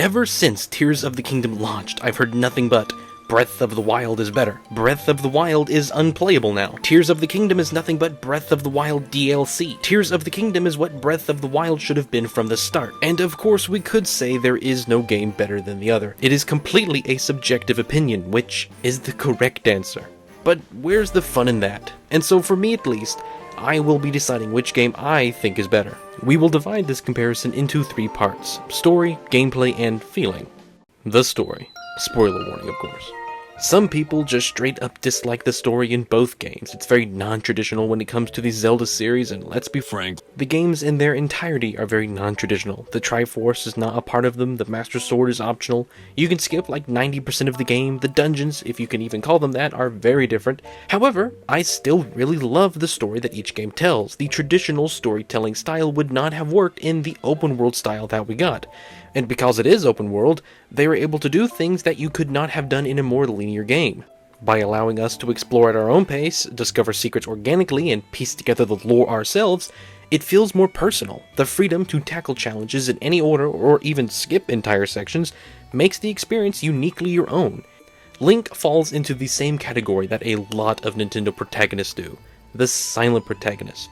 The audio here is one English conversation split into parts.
Ever since Tears of the Kingdom launched, I've heard nothing but Breath of the Wild is better. Breath of the Wild is unplayable now. Tears of the Kingdom is nothing but Breath of the Wild DLC. Tears of the Kingdom is what Breath of the Wild should have been from the start. And of course we could say there is no game better than the other. It is completely a subjective opinion, which is the correct answer. But where's the fun in that? And so for me at least, I will be deciding which game I think is better. We will divide this comparison into 3 parts: story, gameplay, and feeling. The story. Spoiler warning, of course. Some people just straight up dislike the story in both games. It's very non-traditional when it comes to the Zelda series, and let's be frank, the games in their entirety are very non-traditional. The Triforce is not a part of them, the Master Sword is optional, you can skip like 90% of the game, the dungeons, if you can even call them that, are very different. However, I still really love the story that each game tells. The traditional storytelling style would not have worked in the open world style that we got. And because it is open world, they were able to do things that you could not have done in a more linear game. By allowing us to explore at our own pace, discover secrets organically, and piece together the lore ourselves, it feels more personal. The freedom to tackle challenges in any order or even skip entire sections makes the experience uniquely your own. Link falls into the same category that a lot of Nintendo protagonists do: the silent protagonist.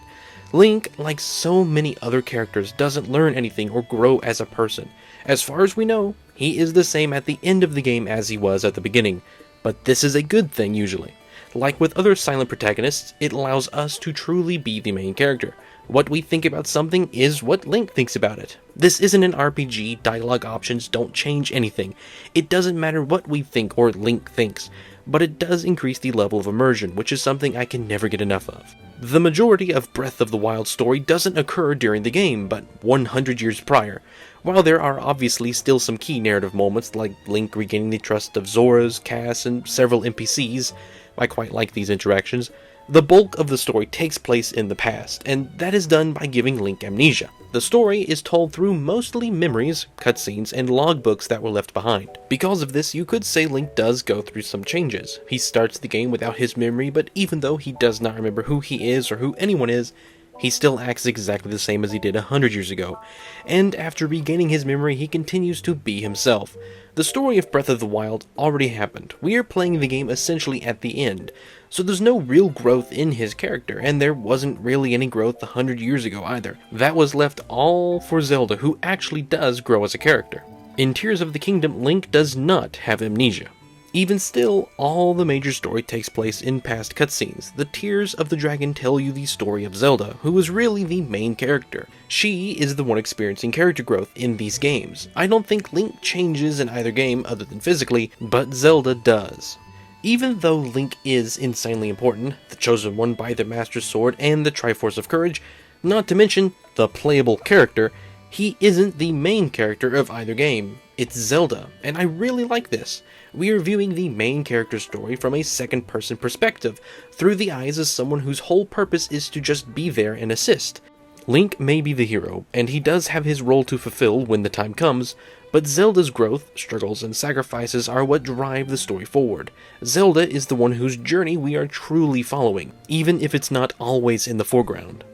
Link, like so many other characters, doesn't learn anything or grow as a person. As far as we know, he is the same at the end of the game as he was at the beginning, but this is a good thing usually. Like with other silent protagonists, it allows us to truly be the main character. What we think about something is what Link thinks about it. This isn't an RPG, dialogue options don't change anything. It doesn't matter what we think or Link thinks, but it does increase the level of immersion, which is something I can never get enough of. The majority of Breath of the Wild story doesn't occur during the game, but 100 years prior. While there are obviously still some key narrative moments like Link regaining the trust of Zoras, Cass, and several NPCs, I quite like these interactions, the bulk of the story takes place in the past, and that is done by giving Link amnesia. The story is told through mostly memories, cutscenes, and logbooks that were left behind. Because of this, you could say Link does go through some changes. He starts the game without his memory, but even though he does not remember who he is or who anyone is, he still acts exactly the same as he did 100 years ago, and after regaining his memory, he continues to be himself. The story of Breath of the Wild already happened. We are playing the game essentially at the end, so there's no real growth in his character, and there wasn't really any growth 100 years ago either. That was left all for Zelda, who actually does grow as a character. In Tears of the Kingdom, Link does not have amnesia. Even still, all the major story takes place in past cutscenes. The Tears of the Dragon tell you the story of Zelda, who is really the main character. She is the one experiencing character growth in these games. I don't think Link changes in either game other than physically, but Zelda does. Even though Link is insanely important, the chosen one by the Master Sword and the Triforce of Courage, not to mention the playable character, he isn't the main character of either game. It's Zelda, and I really like this. We are viewing the main character's story from a second-person perspective, through the eyes of someone whose whole purpose is to just be there and assist. Link may be the hero, and he does have his role to fulfill when the time comes, but Zelda's growth, struggles, and sacrifices are what drive the story forward. Zelda is the one whose journey we are truly following, even if it's not always in the foreground.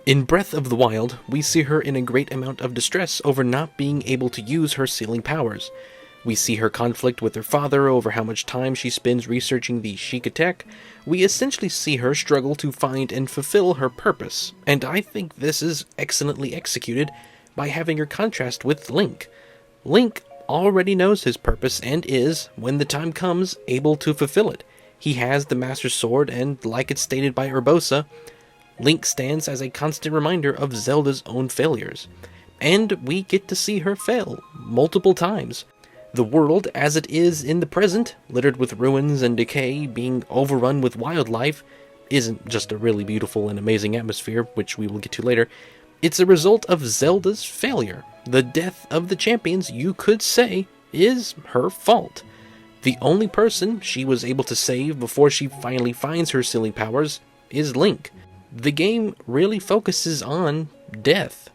In Breath of the Wild, we see her in a great amount of distress over not being able to use her sealing powers. We see her conflict with her father over how much time she spends researching the Sheikah tech. We essentially see her struggle to find and fulfill her purpose, and I think this is excellently executed by having her contrast with Link. Link already knows his purpose and is, when the time comes, able to fulfill it. He has the Master Sword, and like it's stated by Urbosa, Link stands as a constant reminder of Zelda's own failures. And we get to see her fail multiple times. The world, as it is in the present, littered with ruins and decay, being overrun with wildlife, isn't just a really beautiful and amazing atmosphere, which we will get to later. It's a result of Zelda's failure. The death of the champions, you could say, is her fault. The only person she was able to save before she finally finds her sealing powers is Link. The game really focuses on death.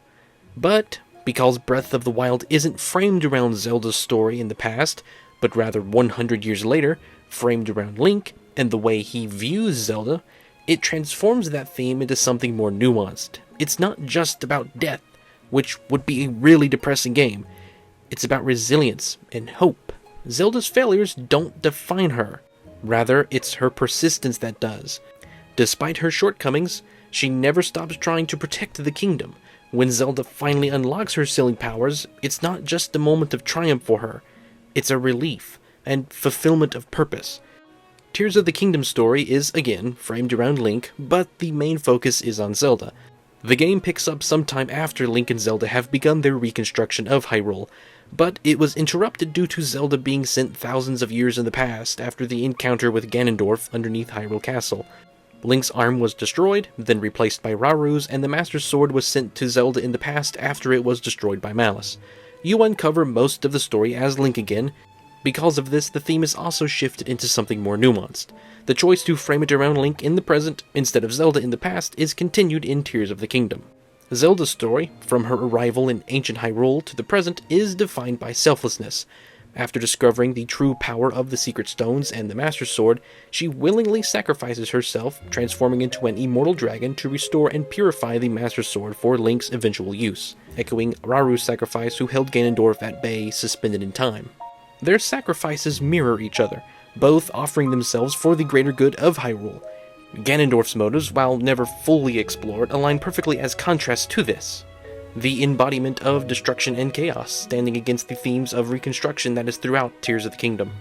But because Breath of the Wild isn't framed around Zelda's story in the past, but rather 100 years later, framed around Link and the way he views Zelda, it transforms that theme into something more nuanced. It's not just about death, which would be a really depressing game. It's about resilience and hope. Zelda's failures don't define her. Rather, it's her persistence that does. Despite her shortcomings, she never stops trying to protect the kingdom. When Zelda finally unlocks her silly powers, it's not just a moment of triumph for her. It's a relief and fulfillment of purpose. Tears of the Kingdom story is, again, framed around Link, but the main focus is on Zelda. The game picks up sometime after Link and Zelda have begun their reconstruction of Hyrule, but it was interrupted due to Zelda being sent thousands of years in the past after the encounter with Ganondorf underneath Hyrule Castle. Link's arm was destroyed, then replaced by Raru's, and the Master Sword was sent to Zelda in the past after it was destroyed by Malice. You uncover most of the story as Link again. Because of this, the theme is also shifted into something more nuanced. The choice to frame it around Link in the present, instead of Zelda in the past, is continued in Tears of the Kingdom. Zelda's story, from her arrival in ancient Hyrule to the present, is defined by selflessness. After discovering the true power of the Secret Stones and the Master Sword, she willingly sacrifices herself, transforming into an immortal dragon to restore and purify the Master Sword for Link's eventual use, echoing Raru's sacrifice who held Ganondorf at bay, suspended in time. Their sacrifices mirror each other, both offering themselves for the greater good of Hyrule. Ganondorf's motives, while never fully explored, align perfectly as contrast to this. The embodiment of destruction and chaos, standing against the themes of reconstruction that is throughout Tears of the Kingdom.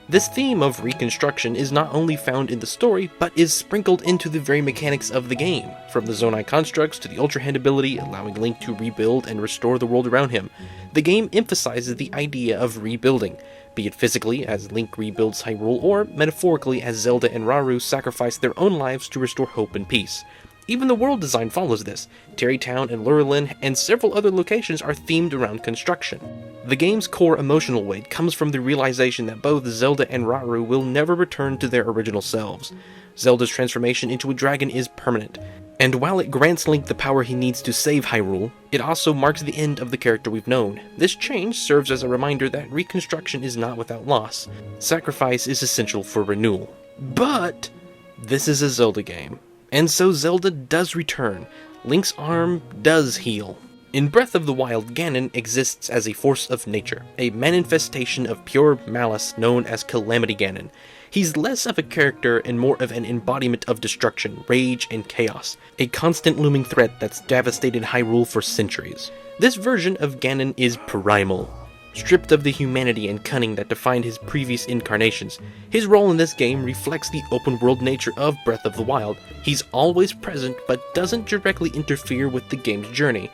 This theme of reconstruction is not only found in the story, but is sprinkled into the very mechanics of the game, from the Zonai constructs to the Ultra Hand ability, allowing Link to rebuild and restore the world around him. The game emphasizes the idea of rebuilding, be it physically, as Link rebuilds Hyrule, or metaphorically, as Zelda and Raru sacrifice their own lives to restore hope and peace. Even the world design follows this. Tarrey Town and Lurelin and several other locations are themed around construction. The game's core emotional weight comes from the realization that both Zelda and Raru will never return to their original selves. Zelda's transformation into a dragon is permanent, and while it grants Link the power he needs to save Hyrule, it also marks the end of the character we've known. This change serves as a reminder that reconstruction is not without loss. Sacrifice is essential for renewal. But this is a Zelda game. And so Zelda does return. Link's arm does heal. In Breath of the Wild, Ganon exists as a force of nature, a manifestation of pure malice known as Calamity Ganon. He's less of a character and more of an embodiment of destruction, rage, and chaos, a constant looming threat that's devastated Hyrule for centuries. This version of Ganon is primal. Stripped of the humanity and cunning that defined his previous incarnations, his role in this game reflects the open-world nature of Breath of the Wild. He's always present, but doesn't directly interfere with the game's journey.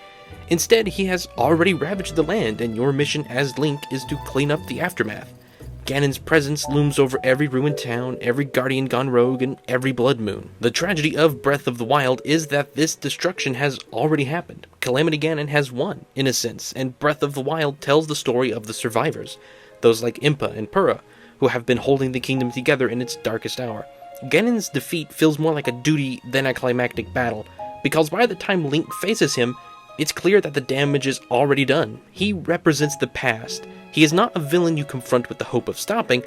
Instead, he has already ravaged the land, and your mission as Link is to clean up the aftermath. Ganon's presence looms over every ruined town, every guardian gone rogue, and every blood moon. The tragedy of Breath of the Wild is that this destruction has already happened. Calamity Ganon has won, in a sense, and Breath of the Wild tells the story of the survivors, those like Impa and Purah, who have been holding the kingdom together in its darkest hour. Ganon's defeat feels more like a duty than a climactic battle, because by the time Link faces him, it's clear that the damage is already done. He represents the past. He is not a villain you confront with the hope of stopping,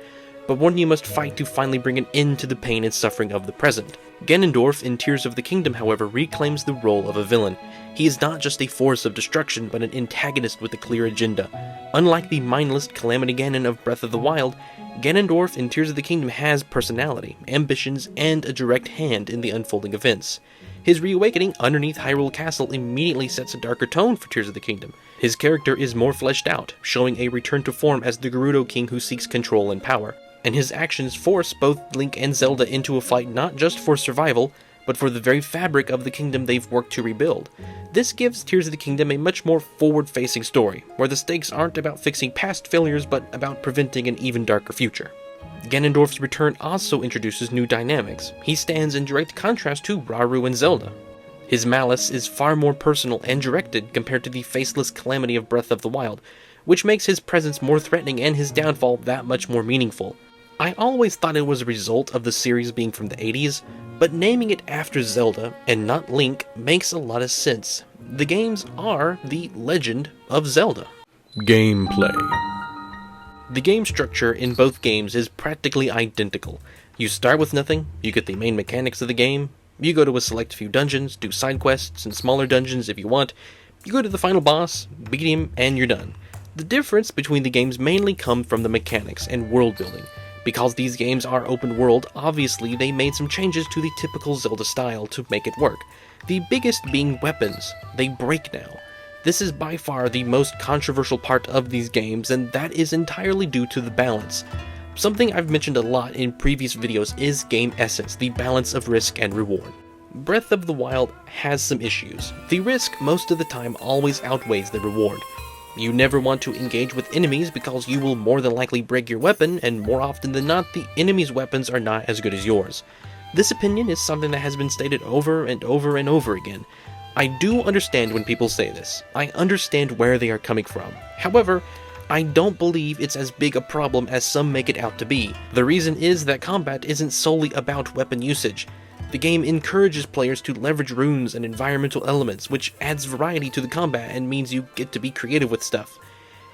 but one you must fight to finally bring an end to the pain and suffering of the present. Ganondorf in Tears of the Kingdom, however, reclaims the role of a villain. He is not just a force of destruction, but an antagonist with a clear agenda. Unlike the mindless Calamity Ganon of Breath of the Wild, Ganondorf in Tears of the Kingdom has personality, ambitions, and a direct hand in the unfolding events. His reawakening underneath Hyrule Castle immediately sets a darker tone for Tears of the Kingdom. His character is more fleshed out, showing a return to form as the Gerudo King who seeks control and power. And his actions force both Link and Zelda into a fight not just for survival, but for the very fabric of the kingdom they've worked to rebuild. This gives Tears of the Kingdom a much more forward-facing story, where the stakes aren't about fixing past failures, but about preventing an even darker future. Ganondorf's return also introduces new dynamics. He stands in direct contrast to Raru and Zelda. His malice is far more personal and directed compared to the faceless calamity of Breath of the Wild, which makes his presence more threatening and his downfall that much more meaningful. I always thought it was a result of the series being from the 80s, but naming it after Zelda and not Link makes a lot of sense. The games are the Legend of Zelda. Gameplay. The game structure in both games is practically identical. You start with nothing, you get the main mechanics of the game, you go to a select few dungeons, do side quests and smaller dungeons if you want, you go to the final boss, beat him, and you're done. The difference between the games mainly comes from the mechanics and world building. Because these games are open world, obviously they made some changes to the typical Zelda style to make it work. The biggest being weapons. They break now. This is by far the most controversial part of these games, and that is entirely due to the balance. Something I've mentioned a lot in previous videos is game essence, the balance of risk and reward. Breath of the Wild has some issues. The risk most of the time always outweighs the reward. You never want to engage with enemies because you will more than likely break your weapon, and more often than not, the enemy's weapons are not as good as yours. This opinion is something that has been stated over and over and over again. I do understand when people say this. I understand where they are coming from. However, I don't believe it's as big a problem as some make it out to be. The reason is that combat isn't solely about weapon usage. The game encourages players to leverage runes and environmental elements, which adds variety to the combat and means you get to be creative with stuff.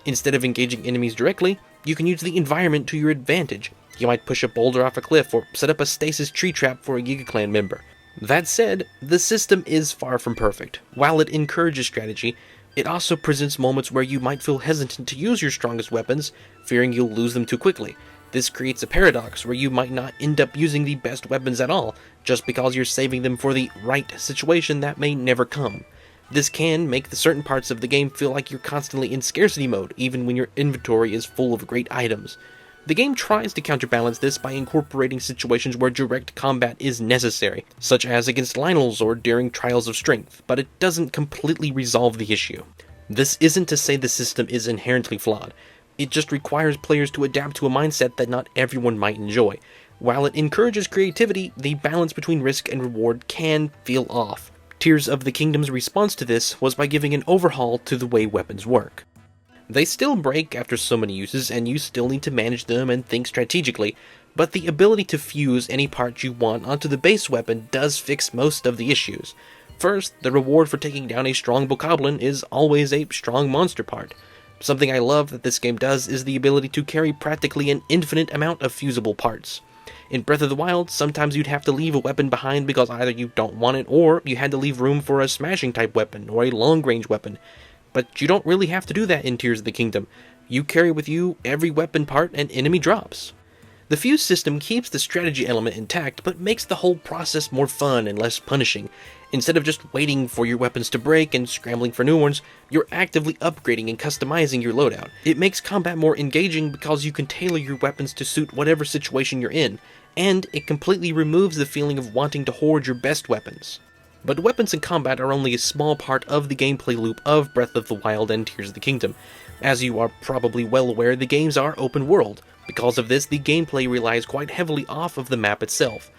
Instead of engaging enemies directly, you can use the environment to your advantage. You might push a boulder off a cliff or set up a stasis tree trap for a GigaClan member. That said, the system is far from perfect. While it encourages strategy, it also presents moments where you might feel hesitant to use your strongest weapons, fearing you'll lose them too quickly. This creates a paradox where you might not end up using the best weapons at all, just because you're saving them for the right situation that may never come. This can make the certain parts of the game feel like you're constantly in scarcity mode, even when your inventory is full of great items. The game tries to counterbalance this by incorporating situations where direct combat is necessary, such as against Lynels or during Trials of Strength, but it doesn't completely resolve the issue. This isn't to say the system is inherently flawed. It just requires players to adapt to a mindset that not everyone might enjoy. While it encourages creativity, the balance between risk and reward can feel off. Tears of the Kingdom's response to this was by giving an overhaul to the way weapons work. They still break after so many uses, and you still need to manage them and think strategically, but the ability to fuse any part you want onto the base weapon does fix most of the issues. First, the reward for taking down a strong bokoblin is always a strong monster part. Something I love that this game does is the ability to carry practically an infinite amount of fusible parts. In Breath of the Wild, sometimes you'd have to leave a weapon behind because either you don't want it or you had to leave room for a smashing type weapon or a long-range weapon. But you don't really have to do that in Tears of the Kingdom. You carry with you every weapon part and enemy drops. The fuse system keeps the strategy element intact, but makes the whole process more fun and less punishing. Instead of just waiting for your weapons to break and scrambling for new ones, you're actively upgrading and customizing your loadout. It makes combat more engaging because you can tailor your weapons to suit whatever situation you're in, and it completely removes the feeling of wanting to hoard your best weapons. But weapons in combat are only a small part of the gameplay loop of Breath of the Wild and Tears of the Kingdom. As you are probably well aware, the games are open world. Because of this, the gameplay relies quite heavily off of the map itself.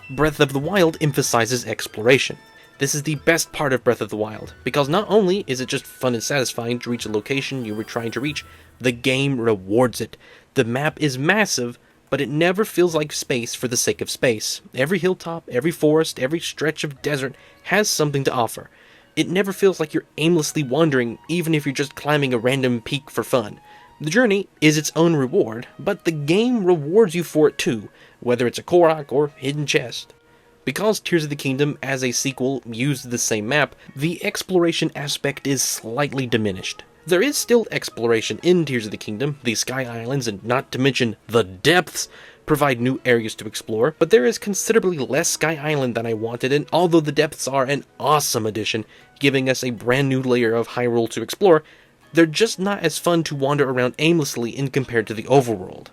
Breath of the Wild emphasizes exploration. This is the best part of Breath of the Wild, because not only is it just fun and satisfying to reach a location you were trying to reach, the game rewards it. The map is massive, but it never feels like space for the sake of space. Every hilltop, every forest, every stretch of desert has something to offer. It never feels like you're aimlessly wandering, even if you're just climbing a random peak for fun. The journey is its own reward, but the game rewards you for it too, whether it's a Korok or hidden chest. Because Tears of the Kingdom, as a sequel, used the same map, the exploration aspect is slightly diminished. There is still exploration in Tears of the Kingdom. The Sky Islands, and not to mention the Depths, provide new areas to explore, but there is considerably less Sky Island than I wanted, and although the Depths are an awesome addition, giving us a brand new layer of Hyrule to explore, they're just not as fun to wander around aimlessly in compared to the overworld.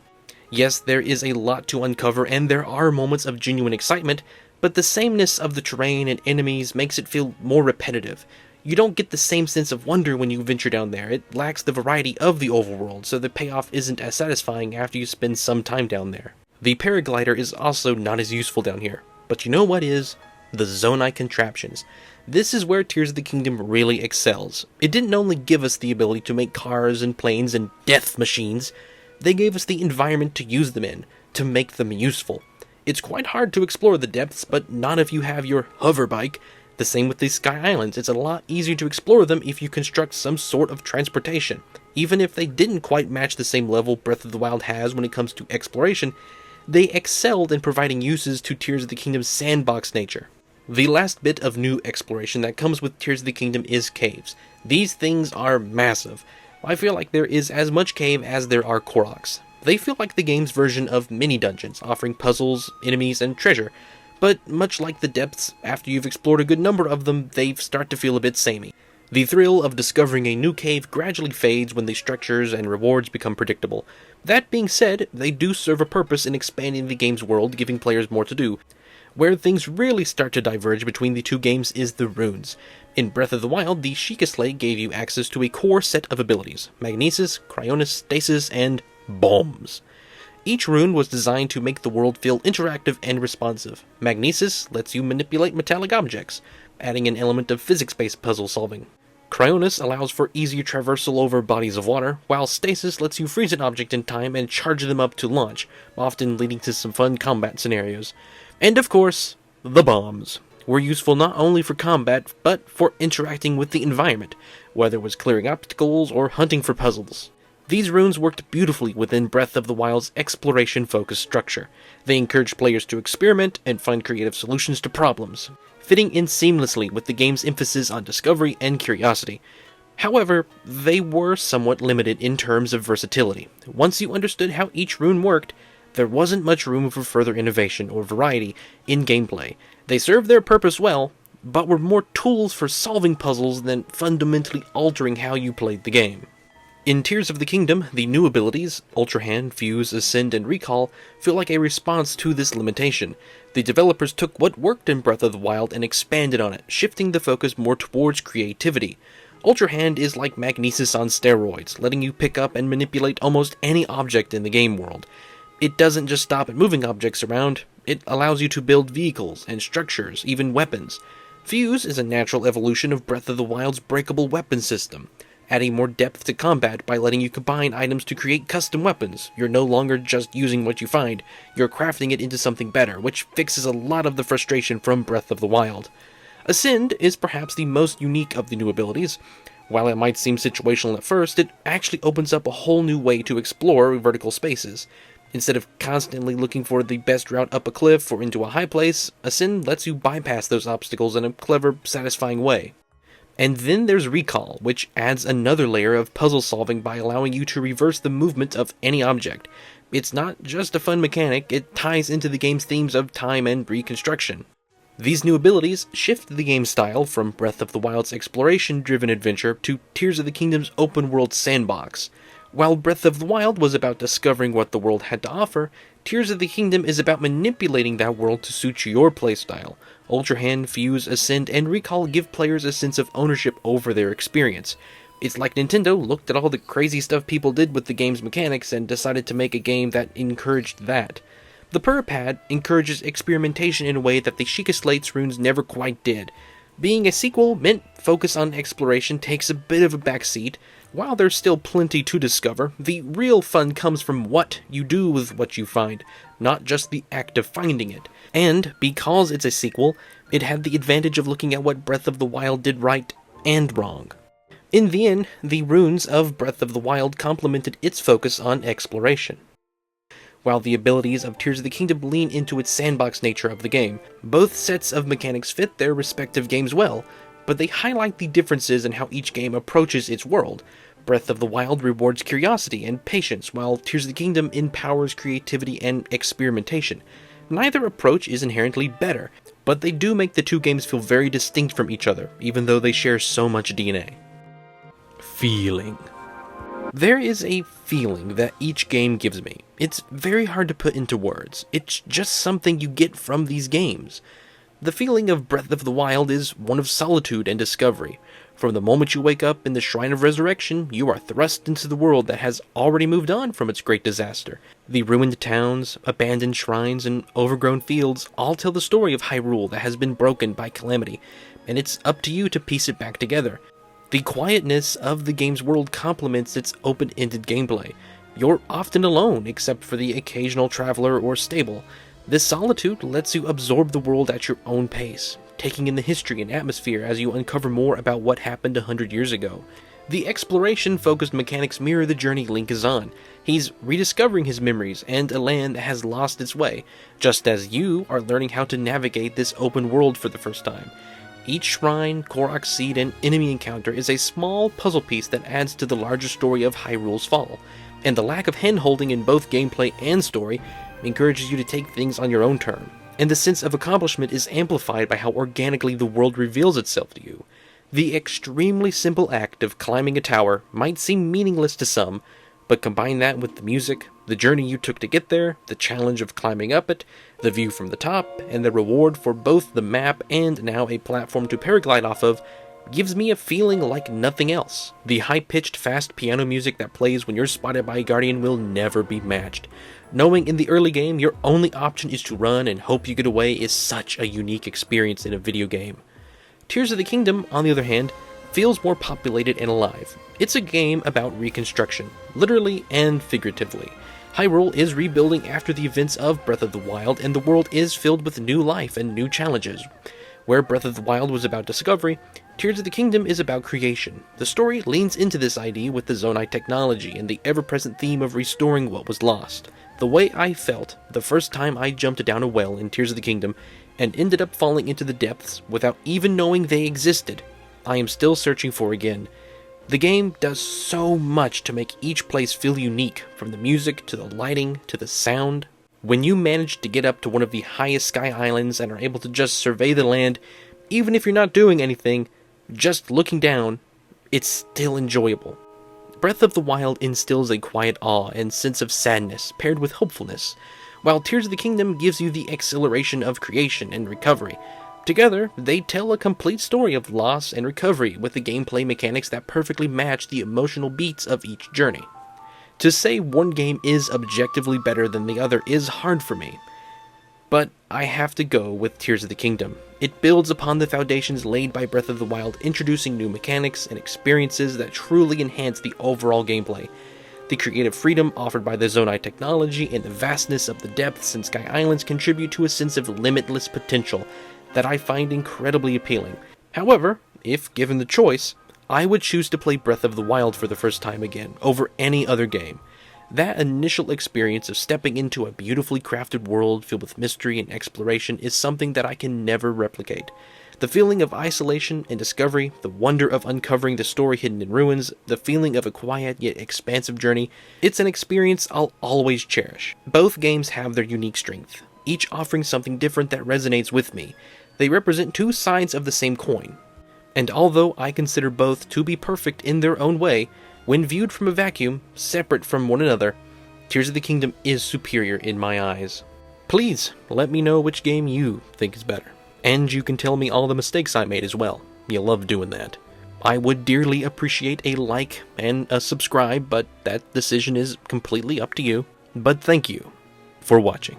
Yes, there is a lot to uncover, and there are moments of genuine excitement, but the sameness of the terrain and enemies makes it feel more repetitive. You don't get the same sense of wonder when you venture down there. It lacks the variety of the overworld, so the payoff isn't as satisfying after you spend some time down there. The paraglider is also not as useful down here, but you know what is? The Zonai contraptions. This is where Tears of the Kingdom really excels. It didn't only give us the ability to make cars and planes and death machines, they gave us the environment to use them in, to make them useful. It's quite hard to explore the depths, but not if you have your hover bike. The same with the Sky Islands. It's a lot easier to explore them if you construct some sort of transportation. Even if they didn't quite match the same level Breath of the Wild has when it comes to exploration, they excelled in providing uses to Tears of the Kingdom's sandbox nature. The last bit of new exploration that comes with Tears of the Kingdom is caves. These things are massive. I feel like there is as much cave as there are Koroks. They feel like the game's version of mini-dungeons, offering puzzles, enemies, and treasure, but much like the depths, after you've explored a good number of them, they start to feel a bit samey. The thrill of discovering a new cave gradually fades when the structures and rewards become predictable. That being said, they do serve a purpose in expanding the game's world, giving players more to do. Where things really start to diverge between the two games is the runes. In Breath of the Wild, the Sheikah Slate gave you access to a core set of abilities: Magnesis, Cryonis, Stasis, and Bombs. Each rune was designed to make the world feel interactive and responsive. Magnesis lets you manipulate metallic objects, adding an element of physics-based puzzle solving. Cryonis allows for easier traversal over bodies of water, while Stasis lets you freeze an object in time and charge them up to launch, often leading to some fun combat scenarios. And of course, the bombs were useful not only for combat, but for interacting with the environment, whether it was clearing obstacles or hunting for puzzles. These runes worked beautifully within Breath of the Wild's exploration-focused structure. They encouraged players to experiment and find creative solutions to problems, fitting in seamlessly with the game's emphasis on discovery and curiosity. However, they were somewhat limited in terms of versatility. Once you understood how each rune worked, there wasn't much room for further innovation or variety in gameplay. They served their purpose well, but were more tools for solving puzzles than fundamentally altering how you played the game. In Tears of the Kingdom, the new abilities, Ultra Hand, Fuse, Ascend, and Recall, feel like a response to this limitation. The developers took what worked in Breath of the Wild and expanded on it, shifting the focus more towards creativity. Ultra Hand is like Magnesis on steroids, letting you pick up and manipulate almost any object in the game world. It doesn't just stop at moving objects around, it allows you to build vehicles and structures, even weapons. Fuse is a natural evolution of Breath of the Wild's breakable weapon system, adding more depth to combat by letting you combine items to create custom weapons. You're no longer just using what you find, you're crafting it into something better, which fixes a lot of the frustration from Breath of the Wild. Ascend is perhaps the most unique of the new abilities. While it might seem situational at first, it actually opens up a whole new way to explore vertical spaces. Instead of constantly looking for the best route up a cliff or into a high place, Ascend lets you bypass those obstacles in a clever, satisfying way. And then there's Recall, which adds another layer of puzzle solving by allowing you to reverse the movement of any object. It's not just a fun mechanic, it ties into the game's themes of time and reconstruction. These new abilities shift the game's style from Breath of the Wild's exploration-driven adventure to Tears of the Kingdom's open-world sandbox. While Breath of the Wild was about discovering what the world had to offer, Tears of the Kingdom is about manipulating that world to suit your playstyle. Ultra Hand, Fuse, Ascend, and Recall give players a sense of ownership over their experience. It's like Nintendo looked at all the crazy stuff people did with the game's mechanics and decided to make a game that encouraged that. The Purr Pad encourages experimentation in a way that the Sheikah Slate's runes never quite did. Being a sequel meant focus on exploration takes a bit of a backseat. While there's still plenty to discover, the real fun comes from what you do with what you find, not just the act of finding it. And, because it's a sequel, it had the advantage of looking at what Breath of the Wild did right and wrong. In the end, the runes of Breath of the Wild complemented its focus on exploration, while the abilities of Tears of the Kingdom lean into its sandbox nature of the game. Both sets of mechanics fit their respective games well, but they highlight the differences in how each game approaches its world. Breath of the Wild rewards curiosity and patience, while Tears of the Kingdom empowers creativity and experimentation. Neither approach is inherently better, but they do make the two games feel very distinct from each other, even though they share so much DNA. Feeling. There is a feeling that each game gives me. It's very hard to put into words. It's just something you get from these games. The feeling of Breath of the Wild is one of solitude and discovery. From the moment you wake up in the Shrine of Resurrection, you are thrust into the world that has already moved on from its great disaster. The ruined towns, abandoned shrines, and overgrown fields all tell the story of Hyrule that has been broken by calamity, and it's up to you to piece it back together. The quietness of the game's world complements its open-ended gameplay. You're often alone, except for the occasional traveler or stable. This solitude lets you absorb the world at your own pace, taking in the history and atmosphere as you uncover more about what happened 100 years ago. The exploration-focused mechanics mirror the journey Link is on. He's rediscovering his memories and a land that has lost its way, just as you are learning how to navigate this open world for the first time. Each shrine, Korok seed, and enemy encounter is a small puzzle piece that adds to the larger story of Hyrule's fall, and the lack of hand-holding in both gameplay and story encourages you to take things on your own term, and the sense of accomplishment is amplified by how organically the world reveals itself to you. The extremely simple act of climbing a tower might seem meaningless to some, but combine that with the music, the journey you took to get there, the challenge of climbing up it, the view from the top, and the reward for both the map and now a platform to paraglide off of, gives me a feeling like nothing else. The high-pitched, fast piano music that plays when you're spotted by a guardian will never be matched. Knowing in the early game your only option is to run and hope you get away is such a unique experience in a video game. Tears of the Kingdom, on the other hand, feels more populated and alive. It's a game about reconstruction, literally and figuratively. Hyrule is rebuilding after the events of Breath of the Wild, and the world is filled with new life and new challenges. Where Breath of the Wild was about discovery, Tears of the Kingdom is about creation. The story leans into this idea with the Zonai technology and the ever-present theme of restoring what was lost. The way I felt the first time I jumped down a well in Tears of the Kingdom and ended up falling into the depths without even knowing they existed, I am still searching for again. The game does so much to make each place feel unique, from the music to the lighting to the sound. When you manage to get up to one of the highest sky islands and are able to just survey the land, even if you're not doing anything, just looking down, it's still enjoyable. Breath of the Wild instills a quiet awe and sense of sadness paired with hopefulness, while Tears of the Kingdom gives you the exhilaration of creation and recovery. Together, they tell a complete story of loss and recovery with the gameplay mechanics that perfectly match the emotional beats of each journey. To say one game is objectively better than the other is hard for me, but I have to go with Tears of the Kingdom. It builds upon the foundations laid by Breath of the Wild, introducing new mechanics and experiences that truly enhance the overall gameplay. The creative freedom offered by the Zonai technology and the vastness of the depths and Sky Islands contribute to a sense of limitless potential that I find incredibly appealing. However, if given the choice, I would choose to play Breath of the Wild for the first time again, over any other game. That initial experience of stepping into a beautifully crafted world filled with mystery and exploration is something that I can never replicate. The feeling of isolation and discovery, the wonder of uncovering the story hidden in ruins, the feeling of a quiet yet expansive journey, it's an experience I'll always cherish. Both games have their unique strength, each offering something different that resonates with me. They represent two sides of the same coin. And although I consider both to be perfect in their own way, when viewed from a vacuum, separate from one another, Tears of the Kingdom is superior in my eyes. Please, let me know which game you think is better. And you can tell me all the mistakes I made as well. You love doing that. I would dearly appreciate a like and a subscribe, but that decision is completely up to you. But thank you for watching.